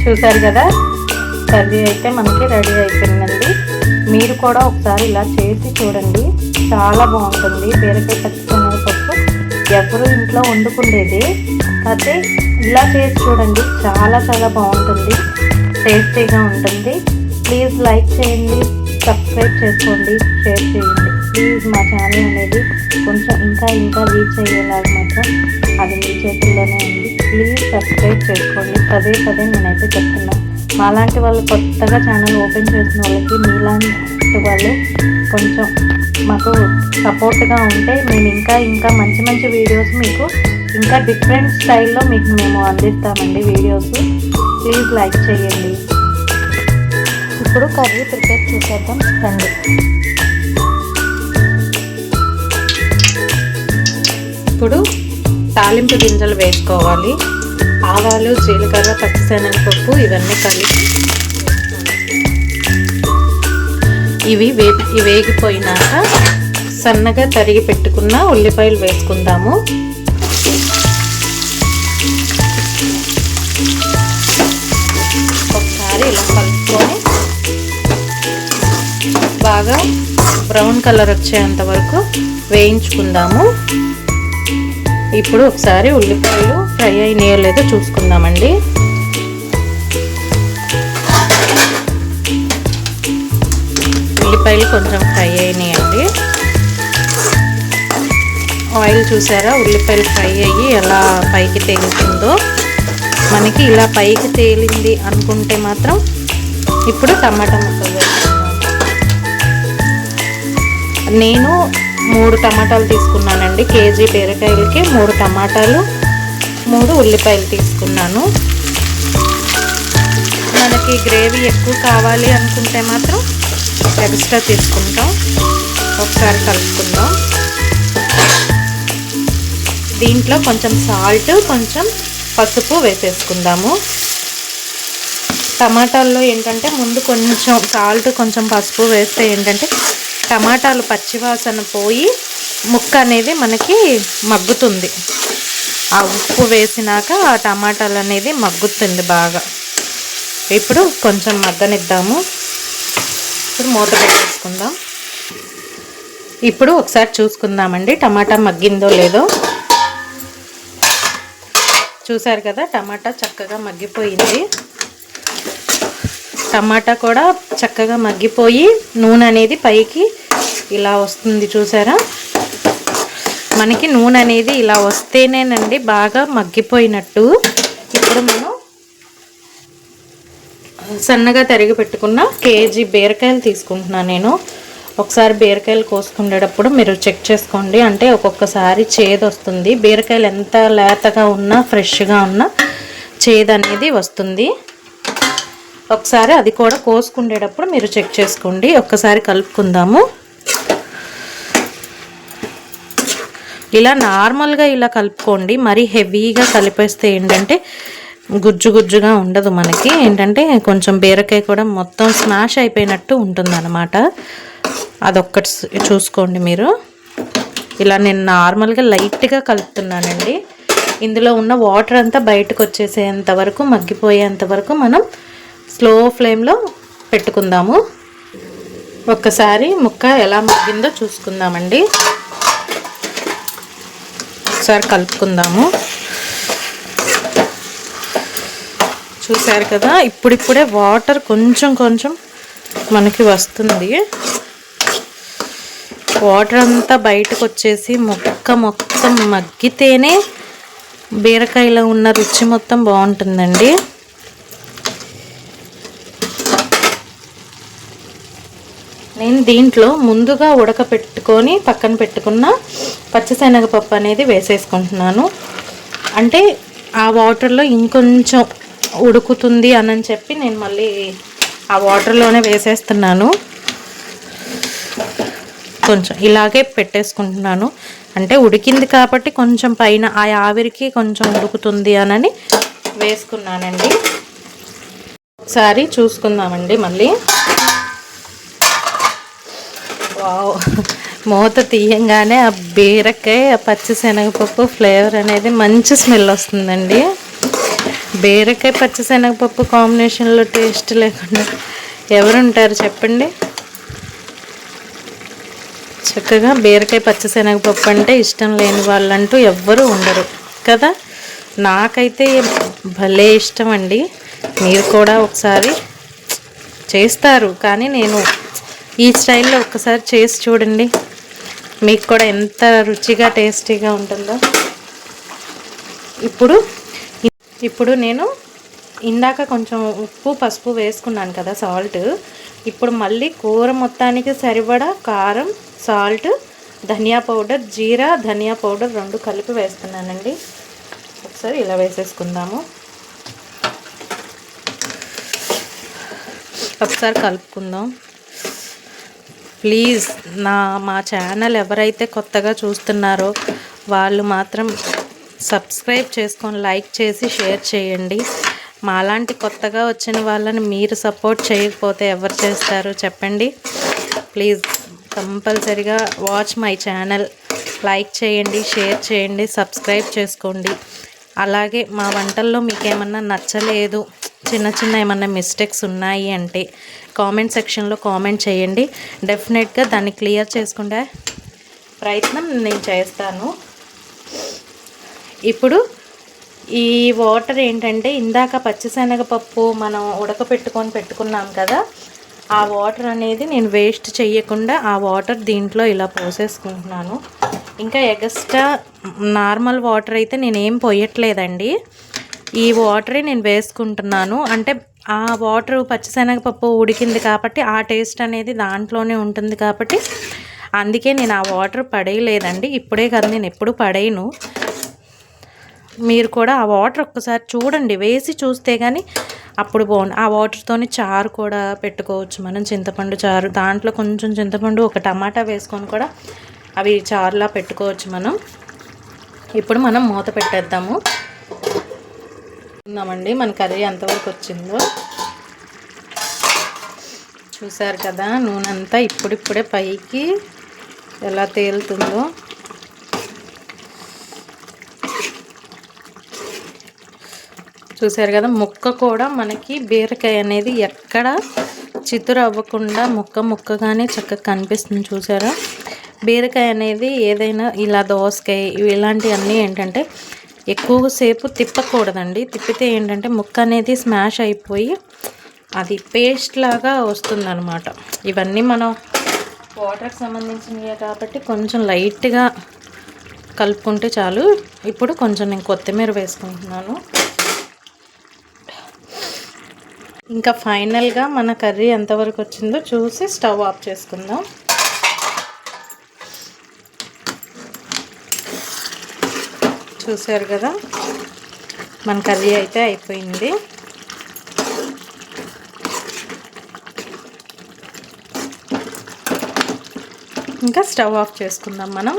చూసారు కదా, కర్రీ అయితే మనకి రెడీ అయిపోయిందండి. మీరు కూడా ఒకసారి ఇలా చేసి చూడండి, చాలా బాగుంటుంది. బీరకాయ పచ్చిశనగపప్పు ఎవరు ఇంట్లో వండుకుండేది, అయితే ఇలా చేసి చూడండి, చాలా చాలా బాగుంటుంది, టేస్టీగా ఉంటుంది. ప్లీజ్ లైక్ చేయండి, సబ్స్క్రైబ్ చేసుకోండి, షేర్ చేయండి. ప్లీజ్ మా ఛానల్ అనేది కొంచెం ఇంకా రీచ్ అయ్యేలాగా మాత్రం అది మీ చేతుల్లోనే ఉంది. ప్లీజ్ సబ్స్క్రైబ్ చేసుకోండి. పదే నేనైతే చెప్తున్నాను. మాలాంటి వాళ్ళు కొత్తగా ఛానల్ ఓపెన్ చేసిన వాళ్ళకి, మీలాంటి వాళ్ళు కొంచెం మాకు సపోర్ట్గా ఉంటే మేము ఇంకా మంచి వీడియోస్ మీకు ఇంకా డిఫరెంట్ స్టైల్లో మీకు మేము అందిస్తామండి వీడియోస్. ప్లీజ్ లైక్ చేయండి. ఇప్పుడు కర్రీ ప్రిపేర్ చేసేద్దాం రండి. ఇప్పుడు తాలింపు గింజలు వేసుకోవాలి. ఆవాలు, జీలకర్ర, పచ్చిశనగపప్పు ఇవన్నీ కలిపి ఇవి వేగిపోయినాక సన్నగా తరిగి పెట్టుకున్న ఉల్లిపాయలు వేసుకుందాము. ఒకసారి ఇలా కలుపుకొని బాగా బ్రౌన్ కలర్ వచ్చేంత వరకు వేయించుకుందాము. ఇప్పుడు ఒకసారి ఉల్లిపాయలు ఫ్రై అయినాయో లేదో చూసుకుందామండి. ఉల్లిపాయలు కొంచెం ఫ్రై అయినాయండి. ఆయిల్ చూసారా, ఉల్లిపాయలు ఫ్రై అయ్యి ఎలా పైకి తేలుతుందో. మనకి ఇలా పైకి తేలింది అనుకుంటే మాత్రం ఇప్పుడు టమాటా ముక్కలు వేసుకుందాం. నేను 3 టమాటాలు తీసుకున్నానండి. కేజీ బీరకాయలకి 3 టమాటాలు, 3 ఉల్లిపాయలు తీసుకున్నాను. మనకి గ్రేవీ ఎక్కువ కావాలి అనుకుంటే మాత్రం ఎక్స్ట్రా తీసుకుంటాం. ఒకసారి కలుపుకుందాం. దీంట్లో కొంచెం సాల్ట్, కొంచెం పసుపు వేసేసుకుందాము. టమాటాల్లో ఏంటంటే ముందు కొంచెం సాల్ట్, కొంచెం పసుపు వేస్తే ఏంటంటే టమాటాలు పచ్చివాసన పోయి ముక్క అనేది మనకి మగ్గుతుంది. ఆ ఉప్పు వేసినాక ఆ టమాటాలు అనేది మగ్గుతుంది బాగా. ఇప్పుడు కొంచెం మగ్గనిద్దాము. ఇప్పుడు మూత పెట్టేసుకుందాం. ఇప్పుడు ఒకసారి చూసుకుందామండి టమాటా మగ్గిందో లేదో. చూసారు కదా, టమాటా చక్కగా మగ్గిపోయింది. టమాటా కూడా చక్కగా మగ్గిపోయి నూనె అనేది పైకి ఇలా వస్తుంది. చూసారా, మనకి నూనె అనేది ఇలా వస్తేనేనండి బాగా మగ్గిపోయినట్టు. ఇప్పుడు మనం సన్నగా తరిగి పెట్టుకున్న కేజీ బీరకాయలు తీసుకుంటున్నాను నేను. ఒకసారి బీరకాయలు కోసుకునేటప్పుడు మీరు చెక్ చేసుకోండి, అంటే ఒక్కొక్కసారి చేదు వస్తుంది. బీరకాయలు ఎంత లేతగా ఉన్నా, ఫ్రెష్గా ఉన్నా చేదు అనేది వస్తుంది. ఒకసారి అది కూడా కోసుకునేటప్పుడు మీరు చెక్ చేసుకోండి. ఒక్కసారి కలుపుకుందాము. ఇలా నార్మల్గా ఇలా కలుపుకోండి. మరీ హెవీగా కలిపేస్తే ఏంటంటే గుజ్జుగా ఉండదు. మనకి ఏంటంటే కొంచెం బీరకాయ కూడా మొత్తం స్మాష్ అయిపోయినట్టు ఉంటుందన్నమాట. అదొక్కటి చూసుకోండి మీరు. ఇలా నేను నార్మల్గా లైట్గా కలుపుతున్నానండి. ఇందులో ఉన్న వాటర్ అంతా బయటకు వచ్చేసేంత వరకు, మగ్గిపోయేంత వరకు మనం స్లో ఫ్లేమ్లో పెట్టుకుందాము. ఒక్కసారి ముక్క ఎలా మగ్గిందో చూసుకుందామండి. ఒకసారి కలుపుకుందాము. చూసారు కదా, ఇప్పుడిప్పుడే వాటర్ కొంచెం మనకి వస్తుంది. వాటర్ అంతా బయటకు వచ్చేసి ముక్క మొత్తం మగ్గితేనే బీరకాయలో ఉన్న రుచి మొత్తం బాగుంటుందండి. నేను దీంట్లో ముందుగా ఉడకపెట్టుకొని పక్కన పెట్టుకున్న పచ్చిశనగపప్పు అనేది వేసేసుకుంటున్నాను. అంటే ఆ వాటర్లో ఇంకొంచెం ఉడుకుతుంది అని చెప్పి నేను మళ్ళీ ఆ వాటర్లోనే వేసేస్తున్నాను. కొంచెం ఇలాగే పెట్టేసుకుంటున్నాను. అంటే ఉడికింది కాబట్టి కొంచెం పైన ఆ ఆవిరికి కొంచెం ఉడుకుతుంది అని వేసుకున్నానండి. ఒకసారి చూసుకుందామండి మళ్ళీ. వావ్, మూత తీయంగానే ఆ బీరకాయ, ఆ పచ్చిశనగపప్పు ఫ్లేవర్ అనేది మంచి స్మెల్ వస్తుందండి. బీరకాయ పచ్చిశనగపప్పు కాంబినేషన్లో టేస్ట్ లేకుండా ఎవరుంటారు చెప్పండి? చక్కగా బీరకాయ పచ్చిశనగపప్పు అంటే ఇష్టం లేని వాళ్ళంటూ ఎవ్వరూ ఉండరు కదా. నాకైతే భలే ఇష్టం అండి. మీరు కూడా ఒకసారి చేస్తారు, కానీ నేను ఈ స్టైల్లో ఒక్కసారి చేసి చూడండి, మీకు కూడా ఎంత రుచిగా టేస్టీగా ఉంటుందో. ఇప్పుడు నేను ఇందాక కొంచెం ఉప్పు పసుపు వేసుకున్నాను కదా, సాల్ట్. ఇప్పుడు మళ్ళీ కూర మొత్తానికి సరిపడా కారం, సాల్ట్, ధనియా పౌడర్, జీరా ధనియా పౌడర్ 2 కలిపి వేస్తున్నానండి. ఒకసారి ఇలా వేసేసుకుందాము. ఒకసారి కలుపుకుందాం. ప్లీజ్ మా ఛానల్ ఎవరైతే కొత్తగా చూస్తున్నారో వాళ్ళు మాత్రం సబ్స్క్రైబ్ చేసుకొని లైక్ చేసి షేర్ చేయండి. మాలాంటి కొత్తగా వచ్చిన వాళ్ళని మీరు సపోర్ట్ చేయకపోతే ఎవరు చేస్తారు చెప్పండి? ప్లీజ్ కంపల్సరీగా వాచ్ మై ఛానల్, లైక్ చేయండి, షేర్ చేయండి, సబ్స్క్రైబ్ చేసుకోండి. అలాగే మా వంటల్లో మీకు ఏమన్నా నచ్చలేదు, చిన్న చిన్న ఏమన్నా మిస్టేక్స్ ఉన్నాయి అంటే కామెంట్ సెక్షన్లో కామెంట్ చేయండి. డెఫినెట్గా దాన్ని క్లియర్ చేసుకునే ప్రయత్నం నేను చేస్తాను. ఇప్పుడు ఈ వాటర్ ఏంటంటే, ఇందాక పచ్చిశనగపప్పు మనం పెట్టుకున్నాం కదా, ఆ వాటర్ అనేది నేను వేస్ట్ చేయకుండా ఆ వాటర్ దీంట్లో ఇలా పోసేసుకుంటున్నాను. ఇంకా ఎక్స్ట్రా నార్మల్ వాటర్ అయితే నేనేం పోయట్లేదండి, ఈ వాటరే నేను వేసుకుంటున్నాను. అంటే ఆ వాటర్ పచ్చిశనగపప్పు ఉడికింది కాబట్టి ఆ టేస్ట్ అనేది దాంట్లోనే ఉంటుంది కాబట్టి అందుకే నేను ఆ వాటర్ పడేయలేదండి. ఇప్పుడే కదా, నేను ఎప్పుడు పడేయను. మీరు కూడా ఆ వాటర్ ఒక్కసారి చూడండి, వేసి చూస్తే కానీ అప్పుడు బాగుంది. ఆ వాటర్తోని చారు కూడా పెట్టుకోవచ్చు మనం, చింతపండు చారు. దాంట్లో కొంచెం చింతపండు, ఒక టమాటా వేసుకొని కూడా అవి చారులా పెట్టుకోవచ్చు మనం. ఇప్పుడు మనం మూత పెట్టేద్దాము. ఉందామండి మన కర్రీ ఎంతవరకు వచ్చిందో. చూసారు కదా, నూనె అంతా ఇప్పుడిప్పుడే పైకి ఎలా తేలుతుందో. చూసారు కదా, ముక్క కూడా మనకి బీరకాయ అనేది ఎక్కడ చితురు అవ్వకుండా ముక్కగానే చక్కగా కనిపిస్తుంది. చూసారా, బీరకాయ అనేది ఏదైనా ఇలా దోసకాయ ఇలాంటివన్నీ ఏంటంటే ఎక్కువసేపు తిప్పకూడదండి. తిప్పితే ఏంటంటే ముక్క అనేది స్మాష్ అయిపోయి అది పేస్ట్ లాగా వస్తుందన్నమాట. ఇవన్నీ మనం వాటర్కి సంబంధించినవి కాబట్టి కొంచెం లైట్గా కలుపుకుంటే చాలు. ఇప్పుడు కొంచెం నేను కొత్తిమీర వేసుకుంటున్నాను. ఇంకా ఫైనల్గా మన కర్రీ ఎంతవరకు వచ్చిందో చూసి స్టవ్ ఆఫ్ చేసుకుందాం. చూసారు కదా, మన కర్రీ అయితే అయిపోయింది. ఇంకా స్టవ్ ఆఫ్ చేసుకుందాం మనం.